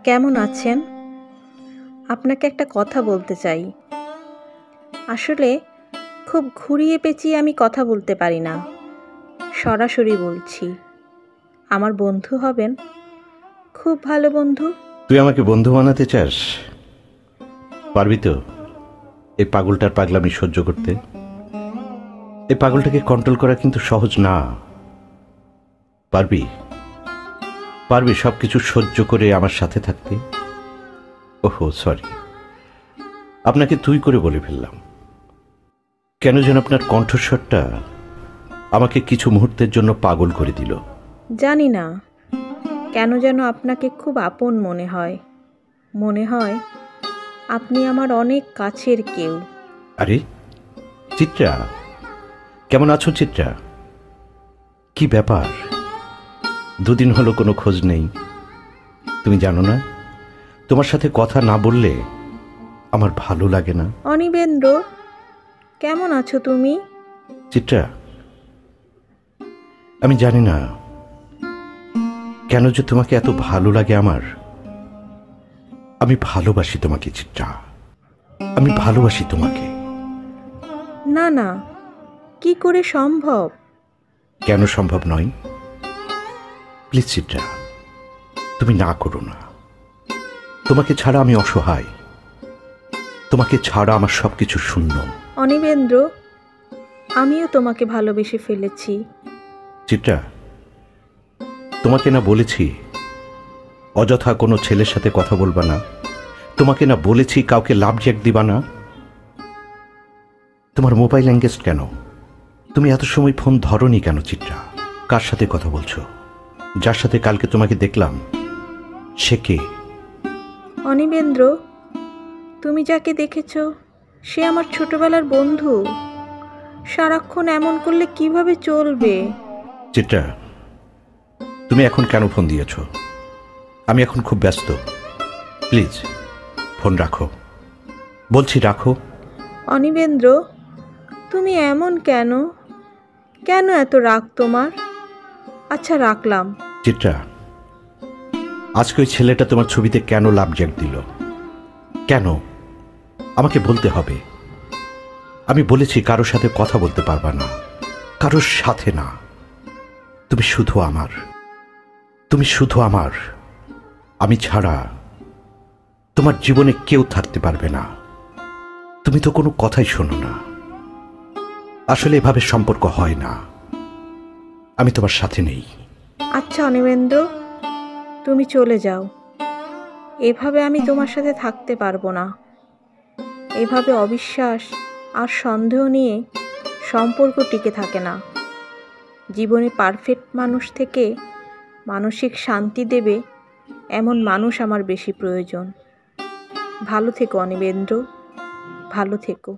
কেমন আছেন? আপনাকে একটা কথা বলতে চাই। আসলে খুব ঘুরিয়ে পেঁচিয়ে আমি কথা বলতে পারি না। সরাসরি বলছি। আমার বন্ধু হবেন? খুব ভালো বন্ধু। তুই আমাকে বন্ধু বানাতে চাস? পারবি তো এই পাগলটার পাগলামি সহ্য করতে? এই পাগলটাকে কন্ট্রোল করা কিন্তু সহজ না। পারবি? পারবি সবকিছু সহ্য করে আমার সাথে থাকতে? ওহো সরি, আপনাকে তুই করে বলে ফেললাম। কেন যেন আপনার কণ্ঠস্বরটা আমাকে কিছু মুহূর্তের জন্য পাগল করে দিল। জানি না কেন যেন আপনাকে খুব আপন মনে হয়। মনে হয় আপনি আমার অনেক কাছের কেউ। আরে চিত্রা, কেমন আছো চিত্রা? কি ব্যাপার, দুদিন হলো কোনো খোঁজ নেই। তুমি জানো না, তোমার সাথে কথা না বললে আমার ভালো লাগে না। অনিবেন্দ্র, কেমন আছো তুমি? চিত্রা, আমি জানি না কেন যে তোমাকে এত ভালো লাগে আমার। আমি ভালোবাসি তোমাকে চিত্রা, আমি ভালোবাসি তোমাকে। না না, কি করে সম্ভব? কেন সম্ভব নয়? প্লিজ চিত্রা, তুমি না করো না। তোমাকে ছাড়া আমি অসহায়, তোমাকে ছাড়া আমার সবকিছু শূন্য। অনিবেন্দ্র, আমিও তোমাকে ভালোবেসে ফেলেছি। চিত্রা, তোমাকে না বলেছি অযথা কোনো ছেলের সাথে কথা বলবা না? তোমাকে না বলেছি কাউকে লাভ জ্যাক দিবা না? তোমার মোবাইল এঙ্গেজ কেন? তুমি এত সময় ফোন ধরনি কেন চিত্রা? কার সাথে কথা বলছো? যার সাথে কালকে তোমাকে দেখলাম সে কে? অনিবেন্দ্র, তুমি যাকে দেখেছ সে আমার ছোটবেলার বন্ধু। সারাক্ষণ এমন করলে কিভাবে চলবে? চিত্রা, তুমি এখন কেন ফোন দিয়েছ? আমি এখন খুব ব্যস্ত, প্লিজ ফোন রাখো, বলছি রাখো। অনিবেন্দ্র, তুমি এমন কেন? কেন এত রাগ তোমার? আচ্ছা, রাখলাম। চিত্রা, আজকে ওই ছেলেটা তোমার ছবিতে কেন লাভ জ্যাক দিল? কেন আমাকে বলতে হবে? আমি বলেছি কারোর সাথে কথা বলতে পারবা না, কারোর সাথে না। তুমি শুধু আমার, তুমি শুধু আমার। আমি ছাড়া তোমার জীবনে কেউ থাকতে পারবে না। তুমি তো কোনো কথাই শোনো না। আসলে এভাবে সম্পর্ক হয় না। আমি তোমার সাথে নেই। আচ্ছা অনিবেন্দ্র, তুমি চলে যাও। এভাবে আমি তোমার সাথে থাকতে পারবো না। এভাবে অবিশ্বাস আর সন্দেহ নিয়ে সম্পর্ক টিকে থাকে না। জীবনে পারফেক্ট মানুষ থেকে মানসিক শান্তি দেবে এমন মানুষ আমার বেশি প্রয়োজন। ভালো থেকো অনিবেন্দ্র, ভালো থেকো।